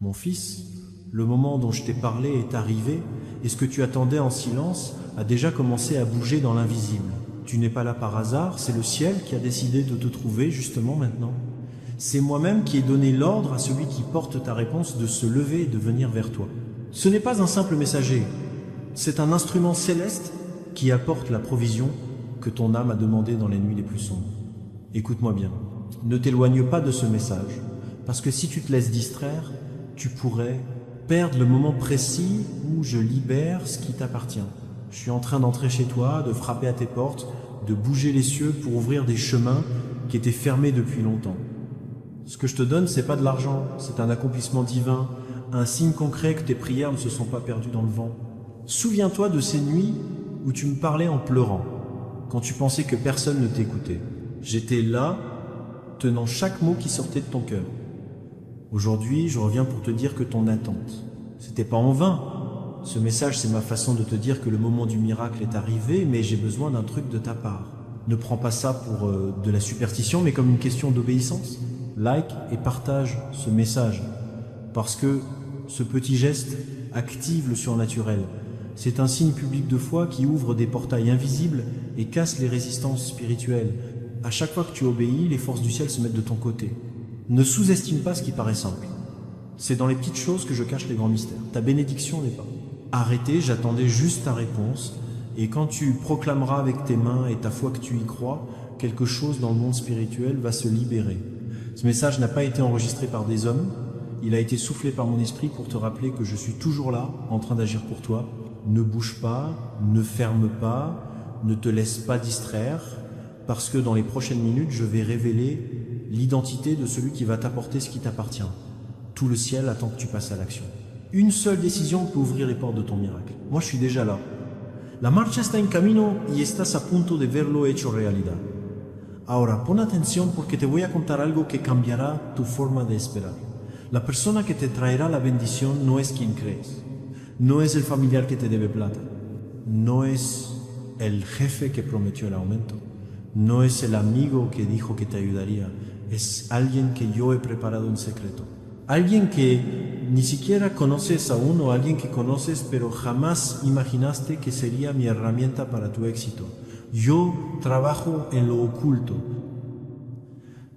Mon fils, le moment dont je t'ai parlé est arrivé, et ce que tu attendais en silence a déjà commencé à bouger dans l'invisible. Tu n'es pas là par hasard, c'est le ciel qui a décidé de te trouver justement maintenant. C'est moi-même qui ai donné l'ordre à celui qui porte ta réponse de se lever et de venir vers toi. Ce n'est pas un simple messager, c'est un instrument céleste qui apporte la provision que ton âme a demandée dans les nuits les plus sombres. Écoute-moi bien, ne t'éloigne pas de ce message, parce que si tu te laisses distraire, tu pourrais perdre le moment précis où je libère ce qui t'appartient. Je suis en train d'entrer chez toi, de frapper à tes portes, de bouger les cieux pour ouvrir des chemins qui étaient fermés depuis longtemps. Ce que je te donne, c'est pas de l'argent, c'est un accomplissement divin, un signe concret que tes prières ne se sont pas perdues dans le vent. Souviens-toi de ces nuits où tu me parlais en pleurant, quand tu pensais que personne ne t'écoutait. J'étais là, tenant chaque mot qui sortait de ton cœur. Aujourd'hui, je reviens pour te dire que ton attente, c'était pas en vain. Ce message, c'est ma façon de te dire que le moment du miracle est arrivé, mais j'ai besoin d'un truc de ta part. Ne prends pas ça pour de la superstition, mais comme une question d'obéissance. Like et partage ce message, parce que ce petit geste active le surnaturel. C'est un signe public de foi qui ouvre des portails invisibles et casse les résistances spirituelles. À chaque fois que tu obéis, les forces du ciel se mettent de ton côté. Ne sous-estime pas ce qui paraît simple. C'est dans les petites choses que je cache les grands mystères. Ta bénédiction n'est pas. Arrêtez, j'attendais juste ta réponse. Et quand tu proclameras avec tes mains et ta foi que tu y crois, quelque chose dans le monde spirituel va se libérer. Ce message n'a pas été enregistré par des hommes. Il a été soufflé par mon esprit pour te rappeler que je suis toujours là, en train d'agir pour toi. Ne bouge pas, ne ferme pas, ne te laisse pas distraire, parce que dans les prochaines minutes, je vais révéler l'identité de celui qui va t'apporter ce qui t'appartient. Tout le ciel attend que tu passes à l'action. Une seule décision peut ouvrir les portes de ton miracle. Moi, je suis déjà là. La marcha está en camino y estás a punto de verlo hecho realidad. Ahora, pon atención porque te voy a contar algo que cambiará tu forma de esperar. La persona que te traerá la bendición no es quien crees. No es el familiar que te debe plata. No es el jefe que prometió el aumento. No es el amigo que dijo que te ayudaría. Es alguien que yo he preparado en secreto. Alguien que ni siquiera conoces aún o alguien que conoces pero jamás imaginaste que sería mi herramienta para tu éxito. Yo trabajo en lo oculto.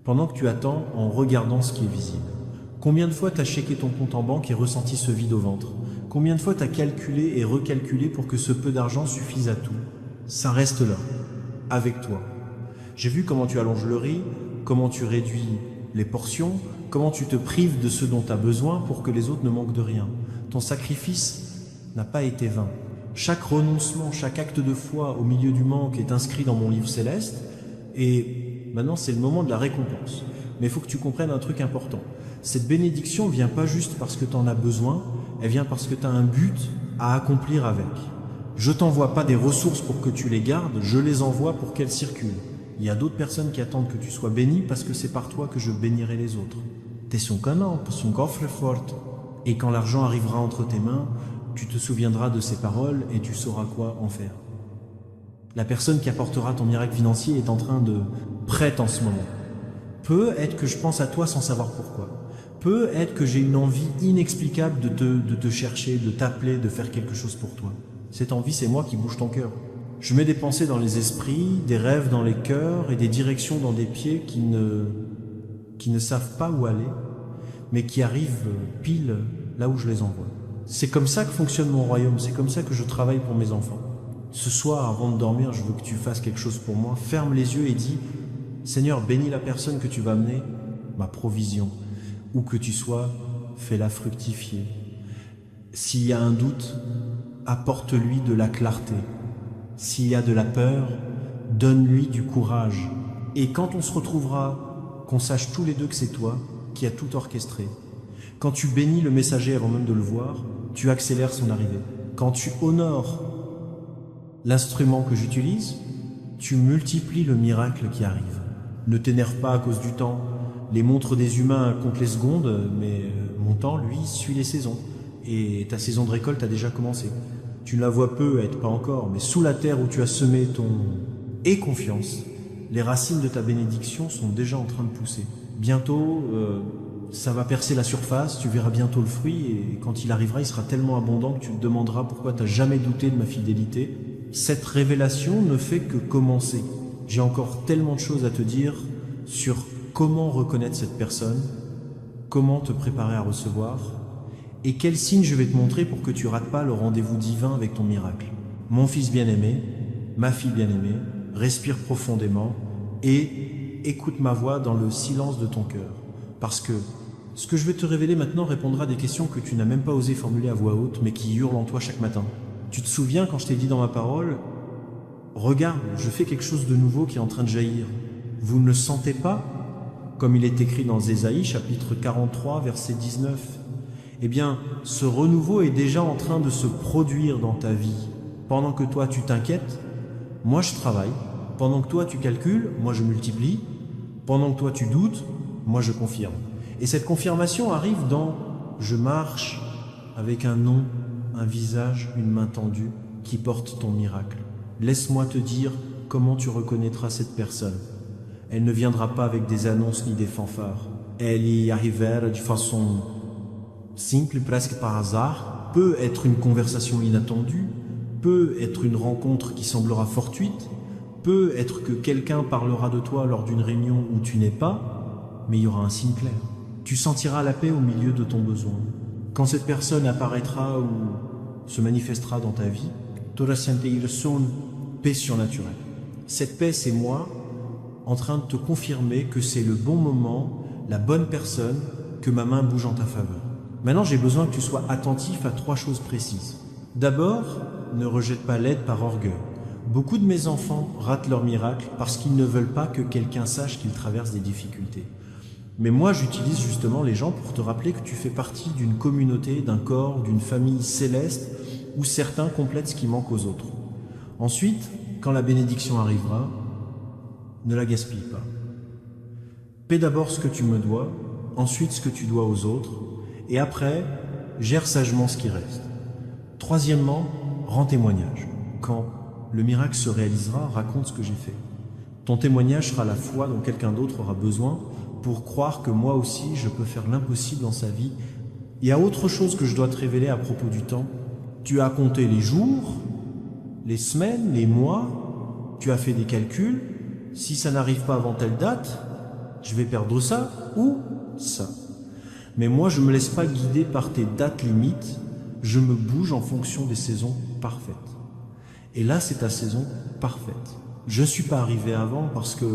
Pendant que tu attends en regardant ce qui est visible. Combien de fois t'as checké ton compte en banque et ressenti ce vide au ventre? Combien de fois t'as calculé et recalculé pour que ce peu d'argent suffise à tout? Ça reste là, avec toi. J'ai vu comment tu allonges le riz, comment tu réduis les portions, comment tu te prives de ce dont tu as besoin pour que les autres ne manquent de rien. Ton sacrifice n'a pas été vain. Chaque renoncement, chaque acte de foi au milieu du manque est inscrit dans mon livre céleste. Et maintenant, c'est le moment de la récompense. Mais il faut que tu comprennes un truc important. Cette bénédiction ne vient pas juste parce que tu en as besoin, elle vient parce que tu as un but à accomplir avec. Je t'envoie pas des ressources pour que tu les gardes, je les envoie pour qu'elles circulent. Il y a d'autres personnes qui attendent que tu sois béni parce que c'est par toi que je bénirai les autres. T'es son canon, son coffre fort. Et quand l'argent arrivera entre tes mains, tu te souviendras de ces paroles et tu sauras quoi en faire. La personne qui apportera ton miracle financier est en train de prête en ce moment. Peut-être que je pense à toi sans savoir pourquoi. Peut-être que j'ai une envie inexplicable de te chercher, de t'appeler, de faire quelque chose pour toi. Cette envie, c'est moi qui bouge ton cœur. Je mets des pensées dans les esprits, des rêves dans les cœurs et des directions dans des pieds qui ne savent pas où aller, mais qui arrivent pile là où je les envoie. C'est comme ça que fonctionne mon royaume, c'est comme ça que je travaille pour mes enfants. Ce soir, avant de dormir, je veux que tu fasses quelque chose pour moi. Ferme les yeux et dis, Seigneur, bénis la personne que tu vas amener, ma provision. Où que tu sois, fais-la fructifier. S'il y a un doute, apporte-lui de la clarté. S'il y a de la peur, donne-lui du courage. Et quand on se retrouvera, qu'on sache tous les deux que c'est toi qui as tout orchestré. Quand tu bénis le messager avant même de le voir, tu accélères son arrivée. Quand tu honores l'instrument que j'utilise, tu multiplies le miracle qui arrive. Ne t'énerve pas à cause du temps. Les montres des humains comptent les secondes, mais mon temps, lui, suit les saisons. Et ta saison de récolte a déjà commencé. Tu ne la vois peu, être pas encore, mais sous la terre où tu as semé ton... Et confiance, les racines de ta bénédiction sont déjà en train de pousser. Bientôt, Ça va percer la surface, tu verras bientôt le fruit, et quand il arrivera, il sera tellement abondant que tu te demanderas pourquoi tu n'as jamais douté de ma fidélité. Cette révélation ne fait que commencer. J'ai encore tellement de choses à te dire sur comment reconnaître cette personne, comment te préparer à recevoir, et quels signes je vais te montrer pour que tu rates pas le rendez-vous divin avec ton miracle. Mon fils bien-aimé, ma fille bien-aimée, respire profondément et écoute ma voix dans le silence de ton cœur. Parce que ce que je vais te révéler maintenant répondra à des questions que tu n'as même pas osé formuler à voix haute, mais qui hurlent en toi chaque matin. Tu te souviens quand je t'ai dit dans ma parole, regarde, je fais quelque chose de nouveau qui est en train de jaillir. Vous ne le sentez pas? Comme il est écrit dans Ésaïe, chapitre 43, verset 19. Eh bien, ce renouveau est déjà en train de se produire dans ta vie. Pendant que toi tu t'inquiètes, moi je travaille. Pendant que toi tu calcules, moi je multiplie. Pendant que toi tu doutes, moi je confirme. Et cette confirmation arrive dans « je marche » avec un nom, un visage, une main tendue qui porte ton miracle. Laisse-moi te dire comment tu reconnaîtras cette personne. Elle ne viendra pas avec des annonces ni des fanfares. Elle y arrivera de façon simple, presque par hasard. Peut être une conversation inattendue, peut être une rencontre qui semblera fortuite, peut être que quelqu'un parlera de toi lors d'une réunion où tu n'es pas, mais il y aura un signe clair. Tu sentiras la paix au milieu de ton besoin. Quand cette personne apparaîtra ou se manifestera dans ta vie, tu auras senti une paix surnaturelle. Cette paix, c'est moi en train de te confirmer que c'est le bon moment, la bonne personne, que ma main bouge en ta faveur. Maintenant, j'ai besoin que tu sois attentif à 3 choses précises. D'abord, ne rejette pas l'aide par orgueil. Beaucoup de mes enfants ratent leur miracle parce qu'ils ne veulent pas que quelqu'un sache qu'ils traversent des difficultés. Mais moi, j'utilise justement les gens pour te rappeler que tu fais partie d'une communauté, d'un corps, d'une famille céleste où certains complètent ce qui manque aux autres. Ensuite, quand la bénédiction arrivera, ne la gaspille pas. Paie d'abord ce que tu me dois, ensuite ce que tu dois aux autres, et après, gère sagement ce qui reste. Troisièmement, rends témoignage. Quand le miracle se réalisera, raconte ce que j'ai fait. Ton témoignage sera la foi dont quelqu'un d'autre aura besoin pour croire que moi aussi je peux faire l'impossible dans sa vie. Il y a autre chose que je dois te révéler à propos du temps. Tu as compté les jours, les semaines, les mois, tu as fait des calculs. Si ça n'arrive pas avant telle date, je vais perdre ça ou ça. Mais moi, je ne me laisse pas guider par tes dates limites, je me bouge en fonction des saisons parfaites. Et là, c'est ta saison parfaite. Je ne suis pas arrivé avant parce que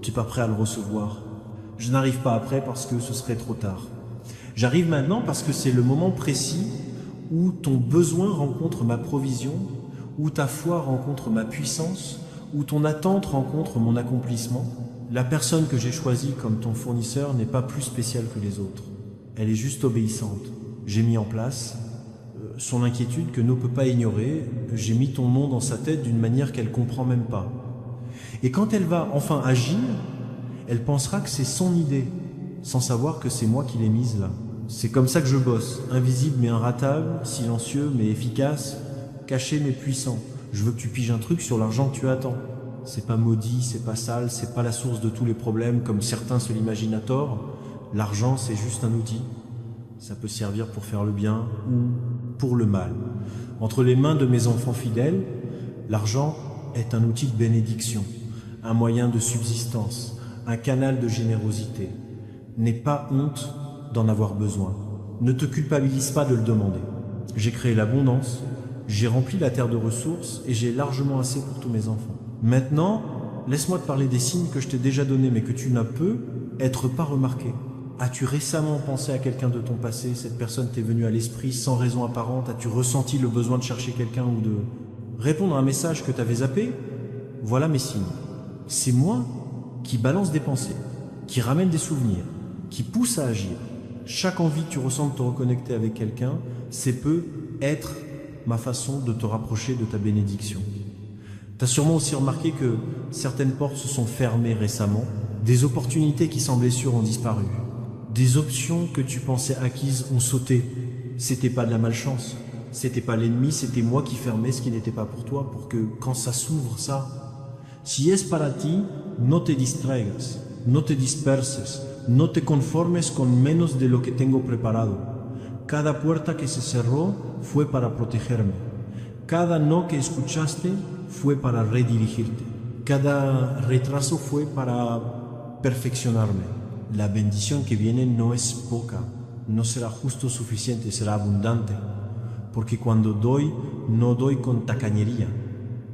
tu n'es pas prêt à le recevoir. Je n'arrive pas après parce que ce serait trop tard. J'arrive maintenant parce que c'est le moment précis où ton besoin rencontre ma provision, où ta foi rencontre ma puissance, où ton attente rencontre mon accomplissement. La personne que j'ai choisie comme ton fournisseur n'est pas plus spéciale que les autres. Elle est juste obéissante. J'ai mis en place son inquiétude que ne peut pas ignorer. J'ai mis ton nom dans sa tête d'une manière qu'elle ne comprend même pas. Et quand elle va enfin agir, elle pensera que c'est son idée, sans savoir que c'est moi qui l'ai mise là. C'est comme ça que je bosse, invisible mais inratable, silencieux mais efficace, caché mais puissant. Je veux que tu piges un truc sur l'argent que tu attends. C'est pas maudit, c'est pas sale, c'est pas la source de tous les problèmes comme certains se l'imaginent à tort. L'argent, c'est juste un outil. Ça peut servir pour faire le bien ou pour le mal. Entre les mains de mes enfants fidèles, l'argent est un outil de bénédiction, un moyen de subsistance, un canal de générosité. N'aie pas honte d'en avoir besoin. Ne te culpabilise pas de le demander. J'ai créé l'abondance, j'ai rempli la terre de ressources et j'ai largement assez pour tous mes enfants. Maintenant, laisse-moi te parler des signes que je t'ai déjà donnés mais que tu n'as peu être pas remarqué. As-tu récemment pensé à quelqu'un de ton passé? Cette personne t'est venue à l'esprit sans raison apparente? As-tu ressenti le besoin de chercher quelqu'un ou de répondre à un message que tu avais zappé? Voilà mes signes. C'est moi qui balance des pensées, qui ramène des souvenirs, qui pousse à agir. Chaque envie que tu ressens de te reconnecter avec quelqu'un, c'est peut être ma façon de te rapprocher de ta bénédiction. Tu as sûrement aussi remarqué que certaines portes se sont fermées récemment, des opportunités qui semblaient sûres ont disparu. Des options que tu pensais acquises ont sauté. C'était pas de la malchance, c'était pas l'ennemi, c'était moi qui fermais ce qui n'était pas pour toi, pour que quand ça s'ouvre, ça. Si es para ti, no te distraigas, no te disperses, No te conformes con menos de lo que tengo preparado. Cada puerta que se cerró fue para protegerme. Cada no que escuchaste fue para redirigirte. Cada retraso fue para perfeccionarme. La bendición que viene no es poca, no será justo suficiente, será abundante. Porque cuando doy, no doy con tacañería,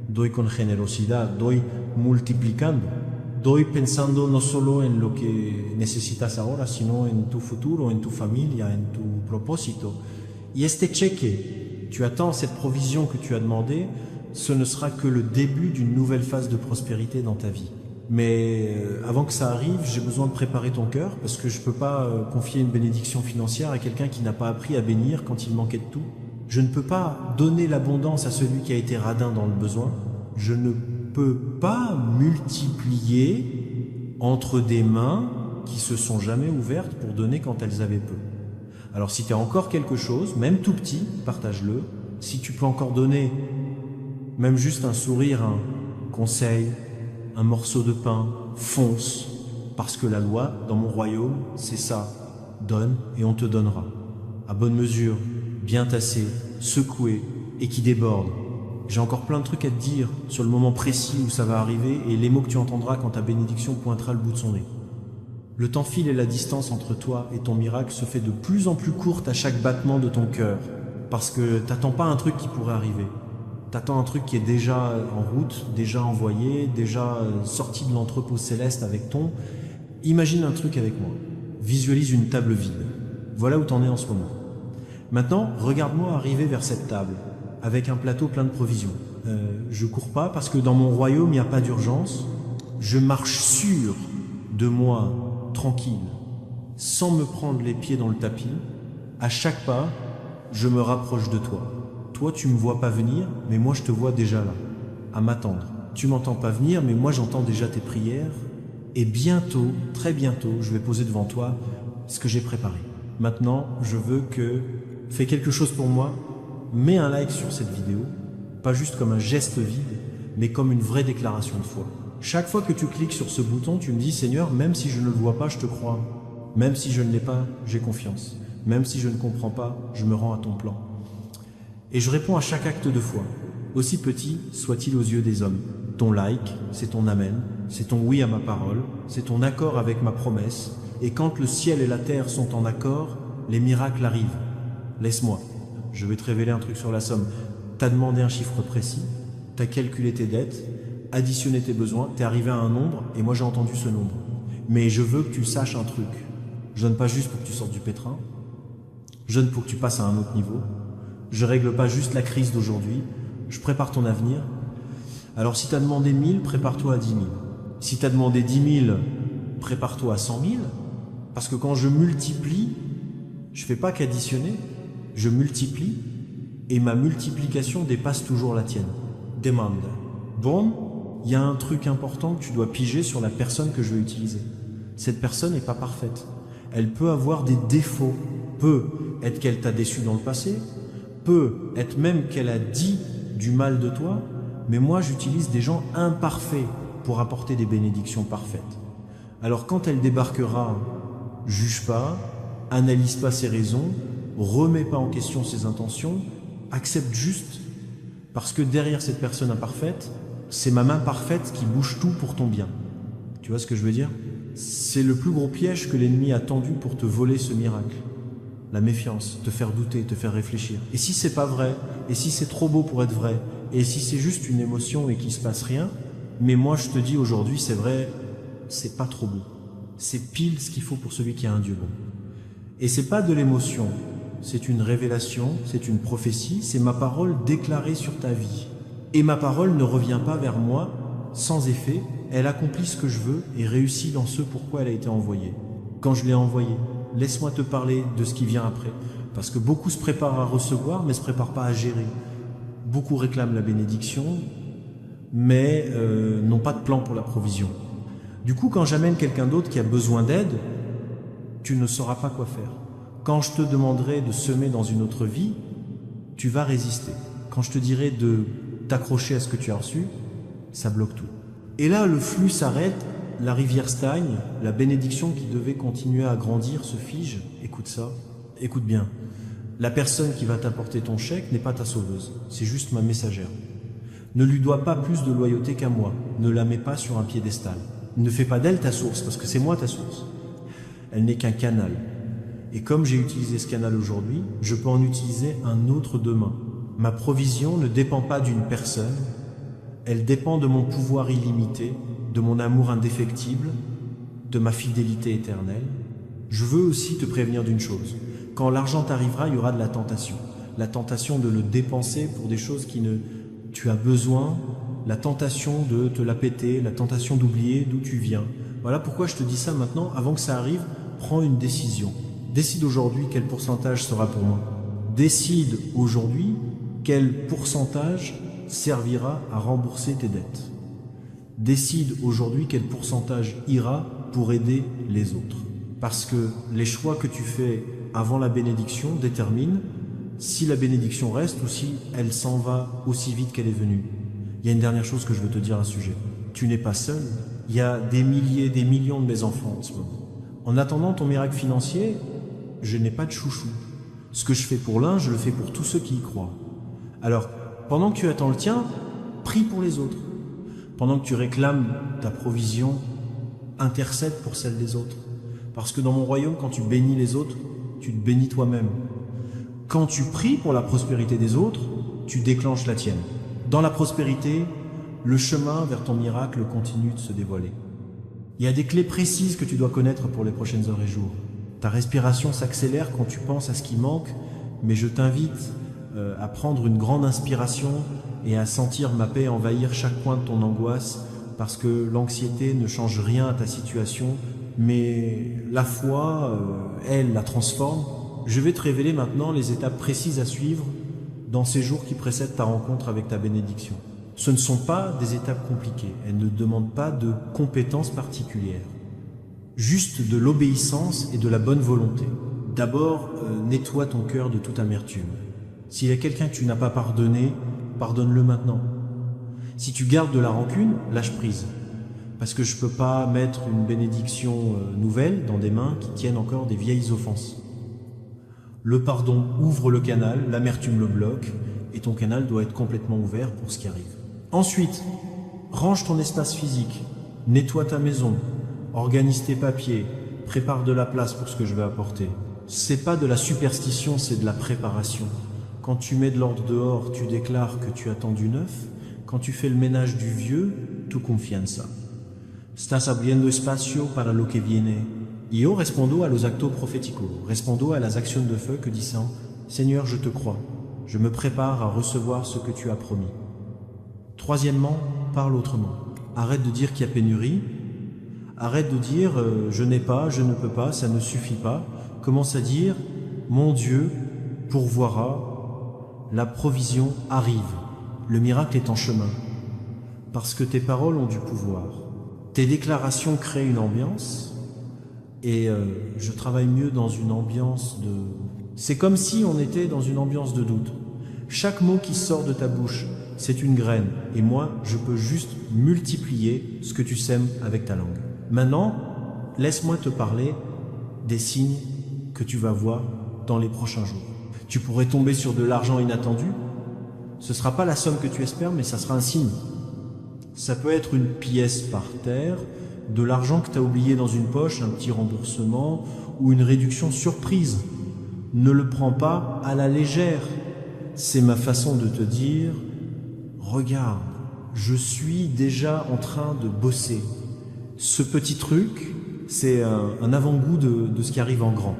doy con generosidad, doy multiplicando, doy pensando no solo en lo que necesitas ahora, sino en tu futuro, en tu familia, en tu propósito. Y este cheque, tu attends cette provision que tu as demandé, ce ne sera que le début d'une nouvelle phase de prospérité dans ta vie. Mais avant que ça arrive, j'ai besoin de préparer ton cœur, parce que je ne peux pas confier une bénédiction financière à quelqu'un qui n'a pas appris à bénir quand il manquait de tout. Je ne peux pas donner l'abondance à celui qui a été radin dans le besoin. Je ne peux pas multiplier entre des mains qui se sont jamais ouvertes pour donner quand elles avaient peu. Alors si tu as encore quelque chose, même tout petit, partage-le. Si tu peux encore donner même juste un sourire, un conseil, un morceau de pain, fonce. Parce que la loi, dans mon royaume, c'est ça. Donne et on te donnera. À bonne mesure, bien tassé, secoué et qui déborde. J'ai encore plein de trucs à te dire sur le moment précis où ça va arriver et les mots que tu entendras quand ta bénédiction pointera le bout de son nez. Le temps file et la distance entre toi et ton miracle se fait de plus en plus courte à chaque battement de ton cœur. Parce que t'attends pas un truc qui pourrait arriver. T'attends un truc qui est déjà en route, déjà envoyé, déjà sorti de l'entrepôt céleste avec ton. Imagine un truc avec moi. Visualise une table vide. Voilà où t'en es en ce moment. Maintenant, regarde-moi arriver vers cette table, avec un plateau plein de provisions. Je cours pas parce que dans mon royaume, il n'y a pas d'urgence. Je marche sûr de moi, tranquille, sans me prendre les pieds dans le tapis. À chaque pas, je me rapproche de toi. Toi, tu me vois pas venir, mais moi, je te vois déjà là, à m'attendre. Tu m'entends pas venir, mais moi, j'entends déjà tes prières. Et bientôt, très bientôt, je vais poser devant toi ce que j'ai préparé. Maintenant, je veux que... Fais quelque chose pour moi, mets un like sur cette vidéo, pas juste comme un geste vide, mais comme une vraie déclaration de foi. Chaque fois que tu cliques sur ce bouton, tu me dis, Seigneur, même si je ne le vois pas, je te crois. Même si je ne l'ai pas, j'ai confiance. Même si je ne comprends pas, je me rends à ton plan. Et je réponds à chaque acte de foi, aussi petit soit-il aux yeux des hommes. Ton like, c'est ton amen, c'est ton oui à ma parole, c'est ton accord avec ma promesse. Et quand le ciel et la terre sont en accord, les miracles arrivent. Laisse-moi, je vais te révéler un truc sur la somme. T'as demandé un chiffre précis, t'as calculé tes dettes, additionné tes besoins, t'es arrivé à un nombre, et moi j'ai entendu ce nombre. Mais je veux que tu saches un truc. Je donne pas juste pour que tu sortes du pétrin, je donne pour que tu passes à un autre niveau. Je règle pas juste la crise d'aujourd'hui, je prépare ton avenir. Alors si t'as demandé 1000, prépare-toi à 10 000. Si t'as demandé 10 000, prépare-toi à 100 000. Parce que quand je multiplie, je fais pas qu'additionner, je multiplie, et ma multiplication dépasse toujours la tienne. Demande. Bon, il y a un truc important que tu dois piger sur la personne que je vais utiliser. Cette personne n'est pas parfaite. Elle peut avoir des défauts. Peut être qu'elle t'a déçu dans le passé, peut être même qu'elle a dit du mal de toi, mais moi j'utilise des gens imparfaits pour apporter des bénédictions parfaites. Alors quand elle débarquera, juge pas, analyse pas ses raisons, remets pas en question ses intentions, accepte juste, parce que derrière cette personne imparfaite, c'est ma main parfaite qui bouge tout pour ton bien. Tu vois ce que je veux dire? C'est le plus gros piège que l'ennemi a tendu pour te voler ce miracle. La méfiance, te faire douter, te faire réfléchir. Et si c'est pas vrai, et si c'est trop beau pour être vrai, et si c'est juste une émotion et qu'il se passe rien, mais moi je te dis aujourd'hui, c'est vrai, c'est pas trop beau. C'est pile ce qu'il faut pour celui qui a un Dieu bon. Et c'est pas de l'émotion, c'est une révélation, c'est une prophétie, c'est ma parole déclarée sur ta vie. Et ma parole ne revient pas vers moi sans effet, elle accomplit ce que je veux et réussit dans ce pourquoi elle a été envoyée. Quand je l'ai envoyée, laisse-moi te parler de ce qui vient après. Parce que beaucoup se préparent à recevoir, mais ne se préparent pas à gérer. Beaucoup réclament la bénédiction, mais n'ont pas de plan pour la provision. Du coup, quand j'amène quelqu'un d'autre qui a besoin d'aide, tu ne sauras pas quoi faire. Quand je te demanderai de semer dans une autre vie, tu vas résister. Quand je te dirai de t'accrocher à ce que tu as reçu, ça bloque tout. Et là, le flux s'arrête la rivière stagne, la bénédiction qui devait continuer à grandir se fige. Écoute ça, écoute bien. La personne qui va t'apporter ton chèque n'est pas ta sauveuse, c'est juste ma messagère. Ne lui dois pas plus de loyauté qu'à moi, ne la mets pas sur un piédestal. Ne fais pas d'elle ta source, parce que c'est moi ta source. Elle n'est qu'un canal. Et comme j'ai utilisé ce canal aujourd'hui, je peux en utiliser un autre demain. Ma provision ne dépend pas d'une personne, elle dépend de mon pouvoir illimité, de mon amour indéfectible, de ma fidélité éternelle. Je veux aussi te prévenir d'une chose. Quand l'argent t'arrivera, il y aura de la tentation. La tentation de le dépenser pour des choses qui ne tu as besoin, la tentation de te la péter, la tentation d'oublier d'où tu viens. Voilà pourquoi je te dis ça maintenant. Avant que ça arrive, prends une décision. Décide aujourd'hui quel pourcentage sera pour moi. Décide aujourd'hui quel pourcentage servira à rembourser tes dettes. Décide aujourd'hui quel pourcentage ira pour aider les autres. Parce que les choix que tu fais avant la bénédiction déterminent si la bénédiction reste ou si elle s'en va aussi vite qu'elle est venue. Il y a une dernière chose que je veux te dire à ce sujet. Tu n'es pas seul. Il y a des milliers, des millions de mes enfants en ce moment. En attendant ton miracle financier, je n'ai pas de chouchou. Ce que je fais pour l'un, je le fais pour tous ceux qui y croient. Alors, pendant que tu attends le tien, prie pour les autres. Pendant que tu réclames ta provision, intercède pour celle des autres. Parce que dans mon royaume, quand tu bénis les autres, tu te bénis toi-même. Quand tu pries pour la prospérité des autres, tu déclenches la tienne. Dans la prospérité, le chemin vers ton miracle continue de se dévoiler. Il y a des clés précises que tu dois connaître pour les prochaines heures et jours. Ta respiration s'accélère quand tu penses à ce qui manque, mais je t'invite à prendre une grande inspiration et à sentir ma paix envahir chaque coin de ton angoisse, parce que l'anxiété ne change rien à ta situation, mais la foi, elle, la transforme. Je vais te révéler maintenant les étapes précises à suivre dans ces jours qui précèdent ta rencontre avec ta bénédiction. Ce ne sont pas des étapes compliquées, elles ne demandent pas de compétences particulières, juste de l'obéissance et de la bonne volonté. D'abord, nettoie ton cœur de toute amertume. S'il y a quelqu'un que tu n'as pas pardonné, pardonne-le maintenant. Si tu gardes de la rancune, lâche prise. Parce que je ne peux pas mettre une bénédiction nouvelle dans des mains qui tiennent encore des vieilles offenses. Le pardon ouvre le canal, l'amertume le bloque, et ton canal doit être complètement ouvert pour ce qui arrive. Ensuite, range ton espace physique, nettoie ta maison, organise tes papiers, prépare de la place pour ce que je vais apporter. C'est pas de la superstition, c'est de la préparation. Quand tu mets de l'ordre dehors, tu déclares que tu attends du neuf. Quand tu fais le ménage du vieux, tu confianza. Estás abriendo espacio para lo que viene. Yo respondo a los actos proféticos, respondo a las actions de feu que disant « Seigneur, je te crois, je me prépare à recevoir ce que tu as promis. » Troisièmement, parle autrement. Arrête de dire qu'il y a pénurie. Arrête de dire « je n'ai pas, je ne peux pas, ça ne suffit pas ». Commence à dire « mon Dieu pourvoira, la provision arrive, le miracle est en chemin. » Parce que tes paroles ont du pouvoir. Tes déclarations créent une ambiance. Et je travaille mieux dans une ambiance de... C'est comme si on était dans une ambiance de doute. Chaque mot qui sort de ta bouche, c'est une graine. Et moi, je peux juste multiplier ce que tu sèmes avec ta langue. Maintenant, laisse-moi te parler des signes que tu vas voir dans les prochains jours. Tu pourrais tomber sur de l'argent inattendu. Ce ne sera pas la somme que tu espères, mais ça sera un signe. Ça peut être une pièce par terre, de l'argent que tu as oublié dans une poche, un petit remboursement ou une réduction surprise. Ne le prends pas à la légère. C'est ma façon de te dire, regarde, je suis déjà en train de bosser. Ce petit truc, c'est un avant-goût de ce qui arrive en grand.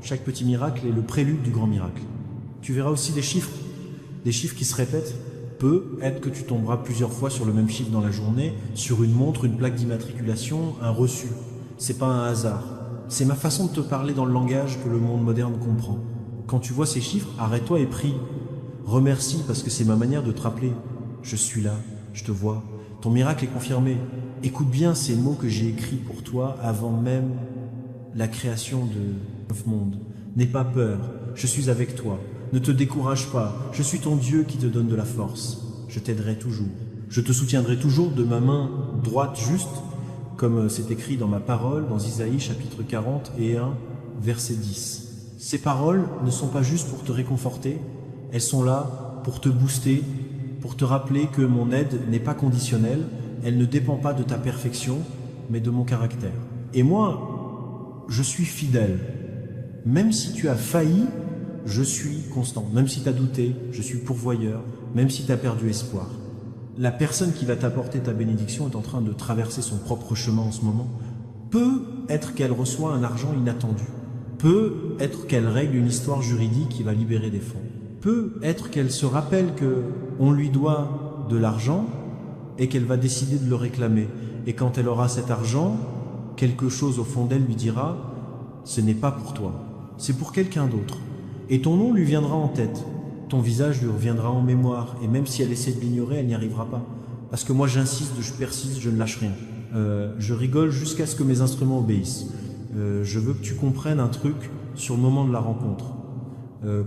Chaque petit miracle est le prélude du grand miracle. Tu verras aussi des chiffres qui se répètent. Peut-être que tu tomberas plusieurs fois sur le même chiffre dans la journée, sur une montre, une plaque d'immatriculation, un reçu. C'est pas un hasard. C'est ma façon de te parler dans le langage que le monde moderne comprend. Quand tu vois ces chiffres, arrête-toi et prie. Remercie parce que c'est ma manière de te rappeler. Je suis là, je te vois. Ton miracle est confirmé. Écoute bien ces mots que j'ai écrits pour toi avant même la création de ce monde. N'aie pas peur, je suis avec toi. Ne te décourage pas, je suis ton Dieu qui te donne de la force. Je t'aiderai toujours. Je te soutiendrai toujours de ma main droite juste comme c'est écrit dans ma parole, dans Isaïe chapitre 40 et 1, verset 10. Ces paroles ne sont pas juste pour te réconforter, elles sont là pour te booster, pour te rappeler que mon aide n'est pas conditionnelle, elle ne dépend pas de ta perfection, mais de mon caractère. Et moi, je suis fidèle. Même si tu as failli, je suis constant. Même si tu as douté, je suis pourvoyeur. Même si tu as perdu espoir. La personne qui va t'apporter ta bénédiction est en train de traverser son propre chemin en ce moment. Peut être qu'elle reçoit un argent inattendu. Peut être qu'elle règle une histoire juridique qui va libérer des fonds. Peut être qu'elle se rappelle qu'on lui doit de l'argent et qu'elle va décider de le réclamer. Et quand elle aura cet argent, quelque chose au fond d'elle lui dira « ce n'est pas pour toi, c'est pour quelqu'un d'autre ». Et ton nom lui viendra en tête, ton visage lui reviendra en mémoire, et même si elle essaie de l'ignorer, elle n'y arrivera pas. Parce que moi j'insiste, je persiste, je ne lâche rien. Je rigole jusqu'à ce que mes instruments obéissent. Je veux que tu comprennes un truc sur le moment de la rencontre.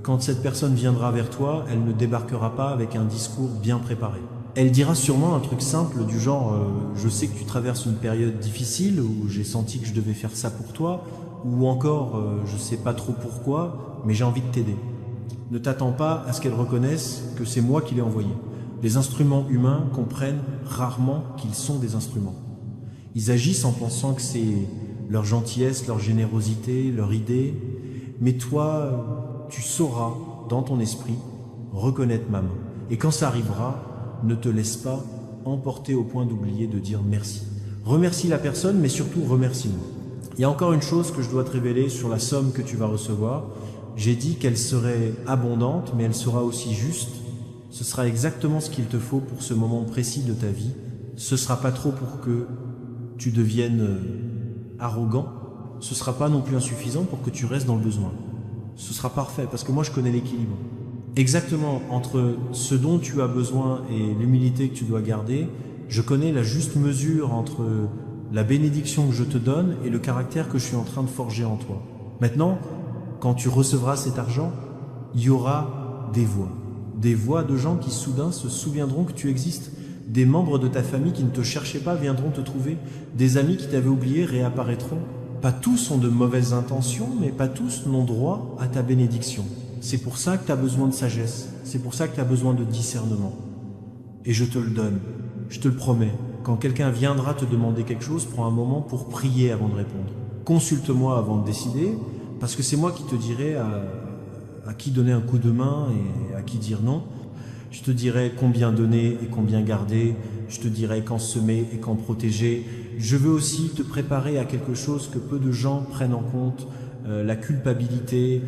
Quand cette personne viendra vers toi, elle ne débarquera pas avec un discours bien préparé. Elle dira sûrement un truc simple du genre je sais que tu traverses une période difficile, ou j'ai senti que je devais faire ça pour toi, ou encore je sais pas trop pourquoi, mais j'ai envie de t'aider. Ne t'attends pas à ce qu'elle reconnaisse que c'est moi qui l'ai envoyé. Les instruments humains comprennent rarement qu'ils sont des instruments. Ils agissent en pensant que c'est leur gentillesse, leur générosité, leur idée, mais toi, tu sauras dans ton esprit reconnaître ma main. Et quand ça arrivera, ne te laisse pas emporter au point d'oublier de dire merci. Remercie la personne, mais surtout remercie-moi. Il y a encore une chose que je dois te révéler sur la somme que tu vas recevoir. J'ai dit qu'elle serait abondante, mais elle sera aussi juste. Ce sera exactement ce qu'il te faut pour ce moment précis de ta vie. Ce ne sera pas trop pour que tu deviennes arrogant. Ce ne sera pas non plus insuffisant pour que tu restes dans le besoin. Ce sera parfait, parce que moi je connais l'équilibre. Exactement, entre ce dont tu as besoin et l'humilité que tu dois garder, je connais la juste mesure entre la bénédiction que je te donne et le caractère que je suis en train de forger en toi. Maintenant, quand tu recevras cet argent, il y aura des voix de gens qui soudain se souviendront que tu existes, des membres de ta famille qui ne te cherchaient pas viendront te trouver, des amis qui t'avaient oublié réapparaîtront. Pas tous ont de mauvaises intentions, mais pas tous n'ont droit à ta bénédiction. C'est pour ça que tu as besoin de sagesse, c'est pour ça que tu as besoin de discernement. Et je te le donne, je te le promets. Quand quelqu'un viendra te demander quelque chose, prends un moment pour prier avant de répondre. Consulte-moi avant de décider, parce que c'est moi qui te dirai à qui donner un coup de main et à qui dire non. Je te dirai combien donner et combien garder, je te dirai quand semer et quand protéger. Je veux aussi te préparer à quelque chose que peu de gens prennent en compte, la culpabilité.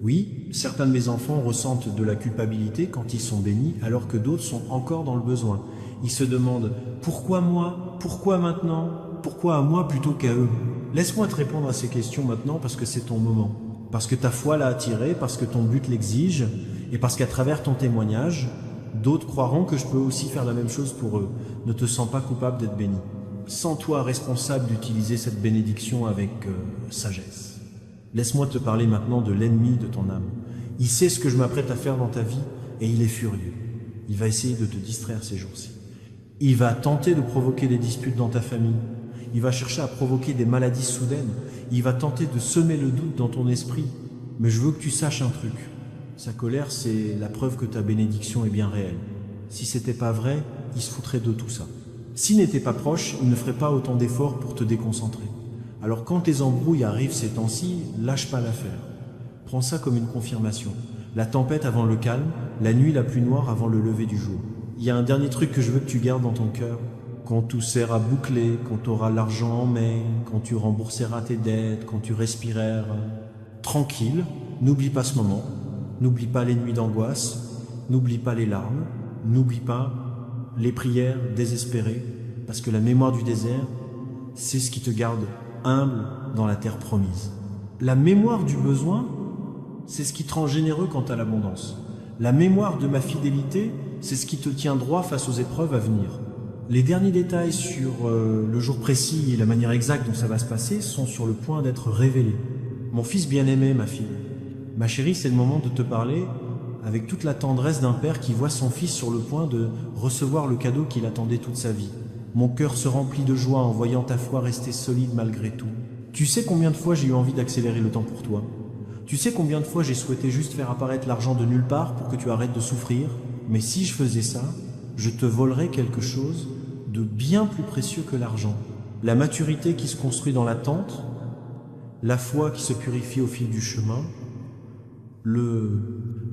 Oui, certains de mes enfants ressentent de la culpabilité quand ils sont bénis, alors que d'autres sont encore dans le besoin. Ils se demandent « Pourquoi moi? Pourquoi maintenant? Pourquoi à moi plutôt qu'à eux ?» Laisse-moi te répondre à ces questions maintenant parce que c'est ton moment. Parce que ta foi l'a attiré, parce que ton but l'exige, et parce qu'à travers ton témoignage, d'autres croiront que je peux aussi faire la même chose pour eux. Ne te sens pas coupable d'être béni. Sens-toi responsable d'utiliser cette bénédiction avec sagesse. Laisse-moi te parler maintenant de l'ennemi de ton âme. Il sait ce que je m'apprête à faire dans ta vie et il est furieux. Il va essayer de te distraire ces jours-ci. Il va tenter de provoquer des disputes dans ta famille. Il va chercher à provoquer des maladies soudaines. Il va tenter de semer le doute dans ton esprit. Mais je veux que tu saches un truc. Sa colère, c'est la preuve que ta bénédiction est bien réelle. Si c'était pas vrai, il se foutrait de tout ça. S'il n'était pas proche, il ne ferait pas autant d'efforts pour te déconcentrer. Alors quand tes embrouilles arrivent ces temps-ci, lâche pas l'affaire. Prends ça comme une confirmation. La tempête avant le calme, la nuit la plus noire avant le lever du jour. Il y a un dernier truc que je veux que tu gardes dans ton cœur. Quand tout sera bouclé, quand tu auras l'argent en main, quand tu rembourseras tes dettes, quand tu respireras tranquille, n'oublie pas ce moment, n'oublie pas les nuits d'angoisse, n'oublie pas les larmes, n'oublie pas les prières désespérées, parce que la mémoire du désert, c'est ce qui te garde humble dans la terre promise. La mémoire du besoin, c'est ce qui te rend généreux quant à l'abondance. La mémoire de ma fidélité, c'est ce qui te tient droit face aux épreuves à venir. Les derniers détails sur le jour précis et la manière exacte dont ça va se passer sont sur le point d'être révélés. Mon fils bien-aimé, ma fille, ma chérie, c'est le moment de te parler avec toute la tendresse d'un père qui voit son fils sur le point de recevoir le cadeau qu'il attendait toute sa vie. Mon cœur se remplit de joie en voyant ta foi rester solide malgré tout. Tu sais combien de fois j'ai eu envie d'accélérer le temps pour toi? Tu sais combien de fois j'ai souhaité juste faire apparaître l'argent de nulle part pour que tu arrêtes de souffrir? Mais si je faisais ça, je te volerais quelque chose de bien plus précieux que l'argent. La maturité qui se construit dans l'attente, la foi qui se purifie au fil du chemin,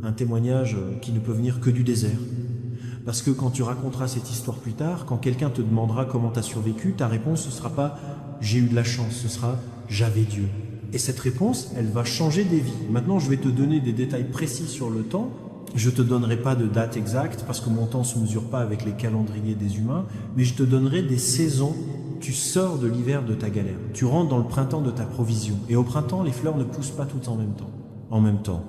un témoignage qui ne peut venir que du désert. Parce que quand tu raconteras cette histoire plus tard, quand quelqu'un te demandera comment tu as survécu, ta réponse ne sera pas « j'ai eu de la chance », ce sera « j'avais Dieu ». Et cette réponse, elle va changer des vies. Maintenant, je vais te donner des détails précis sur le temps. Je ne te donnerai pas de date exacte parce que mon temps ne se mesure pas avec les calendriers des humains, mais je te donnerai des saisons. Tu sors de l'hiver de ta galère. Tu rentres dans le printemps de ta provision. Et au printemps, les fleurs ne poussent pas toutes en même temps.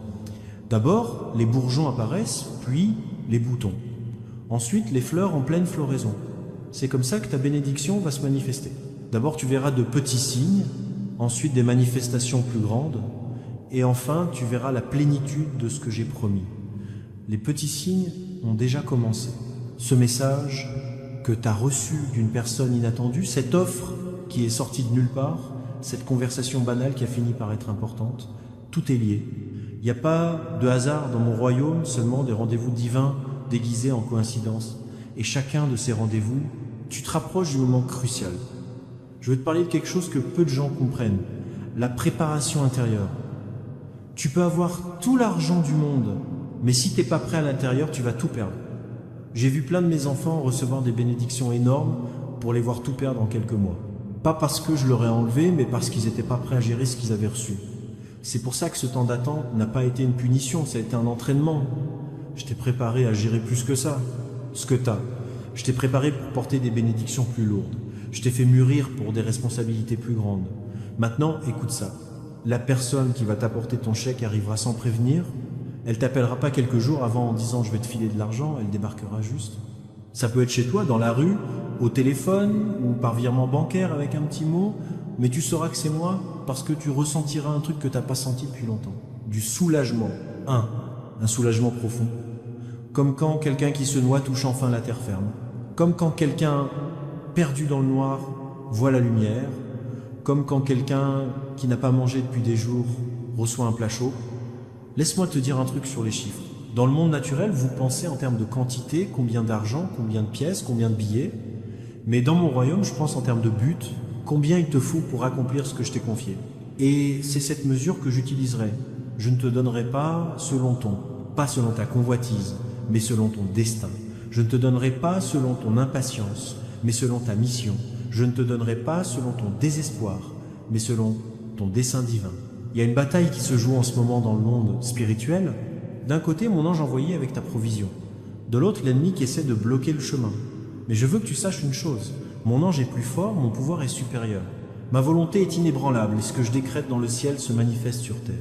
D'abord, les bourgeons apparaissent, puis les boutons. Ensuite, les fleurs en pleine floraison. C'est comme ça que ta bénédiction va se manifester. D'abord, tu verras de petits signes, ensuite des manifestations plus grandes, et enfin, tu verras la plénitude de ce que j'ai promis. Les petits signes ont déjà commencé. Ce message que tu as reçu d'une personne inattendue, cette offre qui est sortie de nulle part, cette conversation banale qui a fini par être importante, tout est lié. Il n'y a pas de hasard dans mon royaume, seulement des rendez-vous divins déguisés en coïncidence. Et chacun de ces rendez-vous, tu te rapproches du moment crucial. Je vais te parler de quelque chose que peu de gens comprennent, la préparation intérieure. Tu peux avoir tout l'argent du monde, mais si tu n'es pas prêt à l'intérieur, tu vas tout perdre. J'ai vu plein de mes enfants recevoir des bénédictions énormes pour les voir tout perdre en quelques mois. Pas parce que je leur ai enlevé, mais parce qu'ils n'étaient pas prêts à gérer ce qu'ils avaient reçu. C'est pour ça que ce temps d'attente n'a pas été une punition, ça a été un entraînement. Je t'ai préparé à gérer plus que ça, ce que tu as. Je t'ai préparé pour porter des bénédictions plus lourdes. Je t'ai fait mûrir pour des responsabilités plus grandes. Maintenant, écoute ça. La personne qui va t'apporter ton chèque arrivera sans prévenir. Elle t'appellera pas quelques jours avant en disant « je vais te filer de l'argent », elle débarquera juste. Ça peut être chez toi, dans la rue, au téléphone ou par virement bancaire avec un petit mot, mais tu sauras que c'est moi parce que tu ressentiras un truc que tu n'as pas senti depuis longtemps. Du soulagement. Un soulagement profond. Comme quand quelqu'un qui se noie touche enfin la terre ferme. Comme quand quelqu'un perdu dans le noir voit la lumière. Comme quand quelqu'un qui n'a pas mangé depuis des jours reçoit un plat chaud. Laisse-moi te dire un truc sur les chiffres. Dans le monde naturel, vous pensez en termes de quantité, combien d'argent, combien de pièces, combien de billets. Mais dans mon royaume, je pense en termes de but, combien il te faut pour accomplir ce que je t'ai confié. Et c'est cette mesure que j'utiliserai. Je ne te donnerai pas selon pas selon ta convoitise, mais selon ton destin. Je ne te donnerai pas selon ton impatience, mais selon ta mission. Je ne te donnerai pas selon ton désespoir, mais selon ton dessein divin. Il y a une bataille qui se joue en ce moment dans le monde spirituel. D'un côté, mon ange envoyé avec ta provision. De l'autre, l'ennemi qui essaie de bloquer le chemin. Mais je veux que tu saches une chose. Mon ange est plus fort, mon pouvoir est supérieur. Ma volonté est inébranlable et ce que je décrète dans le ciel se manifeste sur terre.